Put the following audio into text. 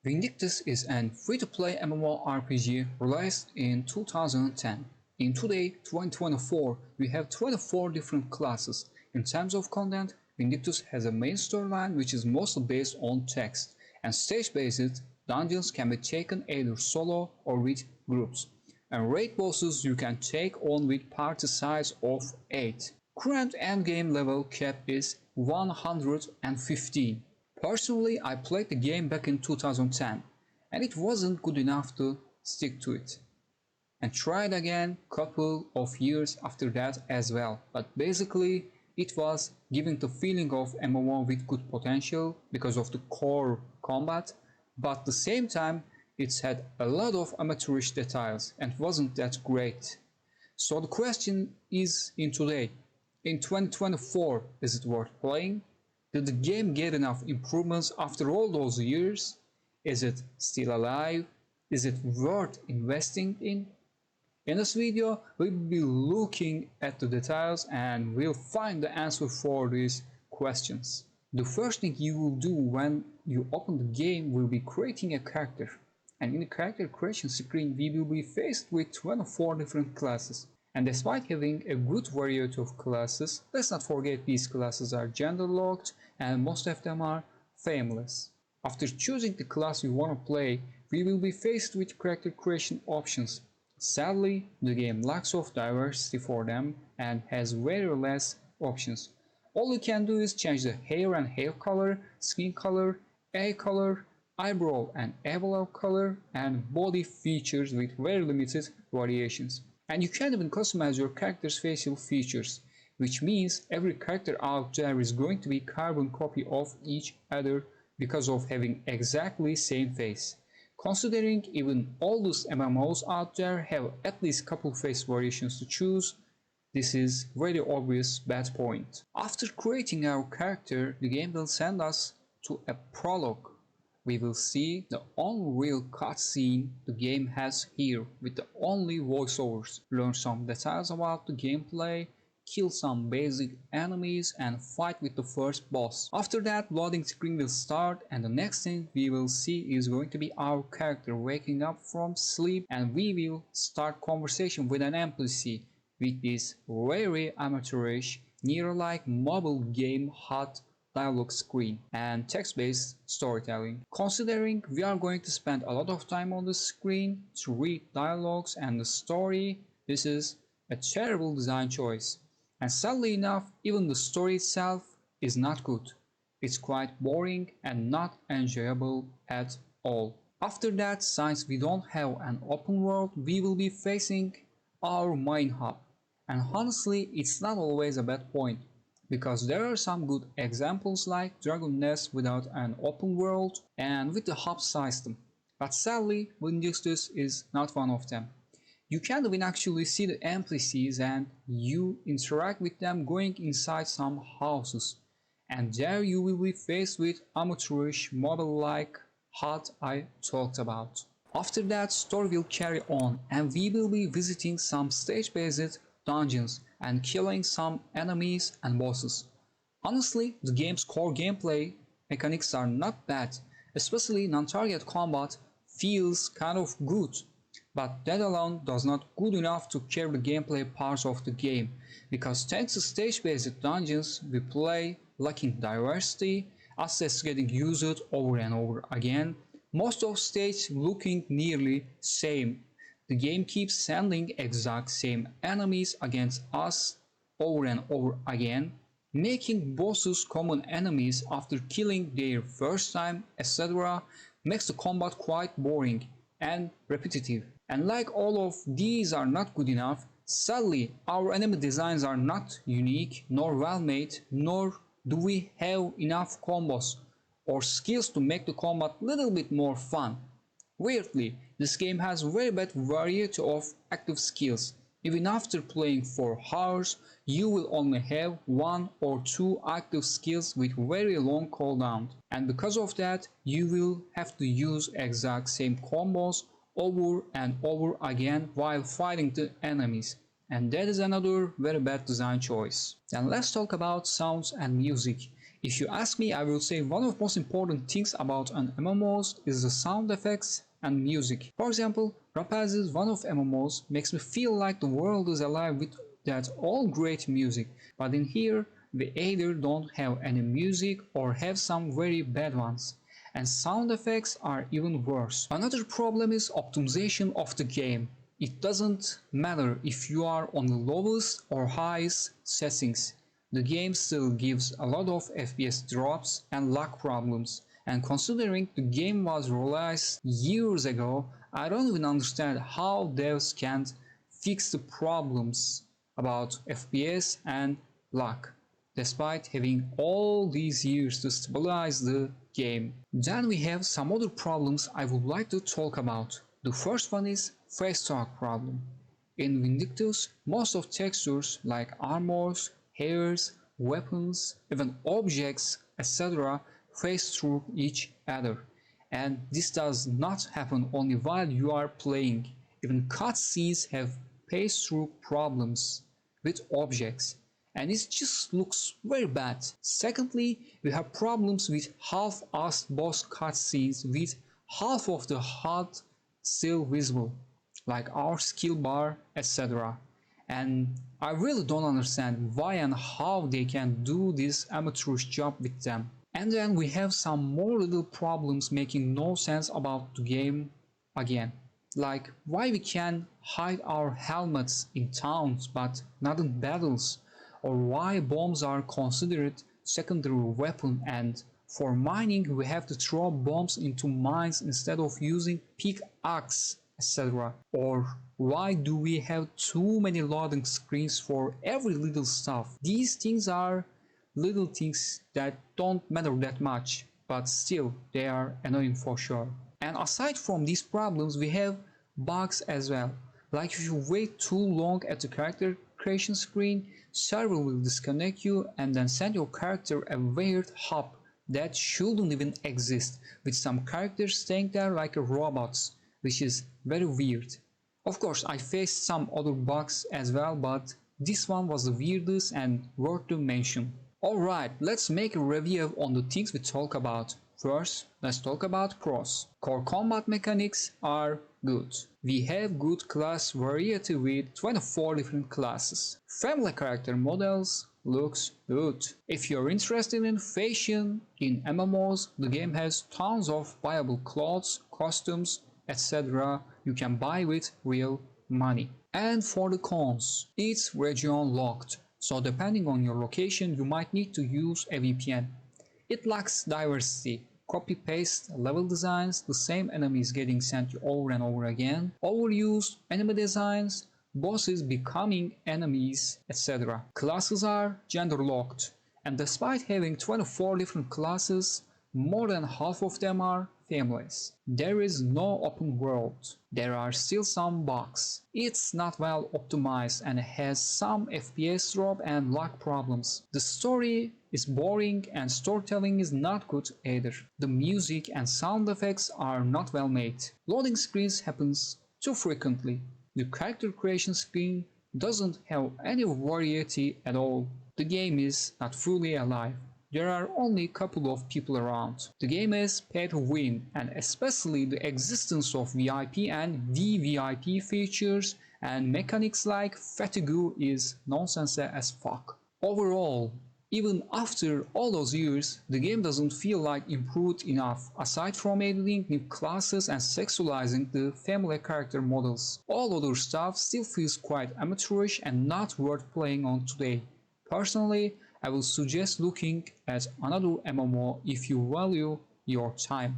Vindictus is an free-to-play MMORPG released in 2010. In today, 2024, we have 24 different classes. In terms of content, Vindictus has a main storyline which is mostly based on text, and stage-based dungeons can be taken either solo or with groups. And raid bosses you can take on with party size of 8. Current endgame level cap is 115. Personally, I played the game back in 2010 and it wasn't good enough to stick to it. And tried again couple of years after that as well, but basically it was giving the feeling of MMO with good potential because of the core combat, but at the same time it had a lot of amateurish details and wasn't that great. So the question is in 2024, is it worth playing? Did the game get enough improvements after all those years? Is it still alive? Is it worth investing in? In this video, we'll be looking at the details and we'll find the answer for these questions. The first thing you will do when you open the game will be creating a character. And in the character creation screen, we will be faced with 24 different classes. And despite having a good variety of classes, let's not forget these classes are gender locked and most of them are fameless. After choosing the class we want to play, we will be faced with character creation options. Sadly, the game lacks of diversity for them and has very less options. All you can do is change the hair and hair color, skin color, eye color, eyebrow and eyebrow color, and body features with very limited variations. And you can even customize your character's facial features, which means every character out there is going to be carbon copy of each other because of having exactly same face. Considering even oldest MMOs out there have at least couple face variations to choose, this is very obvious bad point. After creating our character, the game will send us to a prologue. We will see the unreal cutscene the game has here with the only voiceovers, learn some details about the gameplay, kill some basic enemies and fight with the first boss. After that, loading screen will start and the next thing we will see is going to be our character waking up from sleep, and we will start conversation with an NPC with this very amateurish, near-like mobile game HUD dialogue screen and text-based storytelling. Considering we are going to spend a lot of time on the screen to read dialogues and the story, this is a terrible design choice. And sadly enough, even the story itself is not good. It's quite boring and not enjoyable at all. After that, since we don't have an open world, we will be facing our main hub. And honestly, it's not always a bad point, because there are some good examples like Dragon Nest without an open world and with the hub system. But sadly, Vindictus is not one of them. You can't even actually see the NPCs and you interact with them going inside some houses. And there you will be faced with amateurish mobile-like HUD I talked about. After that, story will carry on and we will be visiting some stage-based dungeons and killing some enemies and bosses. Honestly, the game's core gameplay mechanics are not bad, especially non-target combat feels kind of good, but that alone does not good enough to carry the gameplay parts of the game, because thanks to stage-based dungeons we play lacking diversity, assets getting used over and over again, most of stages looking nearly same. The game keeps sending exact same enemies against us over and over again, making bosses common enemies after killing their first time, etc. makes the combat quite boring and repetitive. And like all of these are not good enough, sadly our enemy designs are not unique nor well made, nor do we have enough combos or skills to make the combat a little bit more fun. Weirdly, this game has very bad variety of active skills. Even after playing for hours, you will only have 1 or 2 active skills with very long cooldown. And because of that, you will have to use exact same combos over and over again while fighting the enemies. And that is another very bad design choice. Then let's talk about sounds and music. If you ask me, I will say one of the most important things about an MMOs is the sound effects and music. For example, Rapaz's one of MMOs makes me feel like the world is alive with that all great music, but in here we either don't have any music or have some very bad ones. And sound effects are even worse. Another problem is optimization of the game. It doesn't matter if you are on the lowest or highest settings. The game still gives a lot of FPS drops and lag problems. And considering the game was released years ago, I don't even understand how devs can't fix the problems about FPS and lag, despite having all these years to stabilize the game. Then we have some other problems I would like to talk about. The first one is face talk problem. In Vindictus, most of textures like armors, hairs, weapons, even objects, etc. face through each other. And this does not happen only while you are playing. Even cutscenes have pass-through problems with objects, and it just looks very bad. Secondly, we have problems with half-assed boss cutscenes with half of the HUD still visible, like our skill bar, etc. And I really don't understand why and how they can do this amateurish job with them. And then we have some more little problems making no sense about the game again. Like why we can hide our helmets in towns but not in battles, or why bombs are considered secondary weapon and for mining we have to throw bombs into mines instead of using pickaxe, etc. Or why do we have too many loading screens for every little stuff? These things are little things that don't matter that much, but still they are annoying for sure. And aside from these problems, we have bugs as well. Like if you wait too long at the character creation screen, server will disconnect you and then send your character a weird hub that shouldn't even exist, with some characters staying there like robots, which is very weird. Of course, I faced some other bugs as well, but this one was the weirdest and worth to mention. Alright, let's make a review on the things we talk about. First, let's talk about pros. Core combat mechanics are good. We have good class variety with 24 different classes. Family character models looks good. If you're interested in fashion in MMOs, the game has tons of viable clothes, costumes, etc. you can buy with real money. And for the cons, it's region locked, so depending on your location you might need to use a VPN. It lacks diversity. Copy-paste level designs, the same enemies getting sent over and over again, overused enemy designs, bosses becoming enemies, etc. Classes are gender-locked, and despite having 24 different classes, more than half of them are families. There is no open world. There are still some bugs. It's not well optimized and has some FPS drop and lag problems. The story is boring and storytelling is not good either. The music and sound effects are not well made. Loading screens happens too frequently. The character creation screen doesn't have any variety at all. The game is not fully alive. There are only a couple of people around. The game is pay to win, and especially the existence of VIP and VVIP features and mechanics like fatigue is nonsense as fuck. Overall, even after all those years, the game doesn't feel like improved enough, aside from adding new classes and sexualizing the family character models. All other stuff still feels quite amateurish and not worth playing on today. Personally, I will suggest looking at another MMO if you value your time.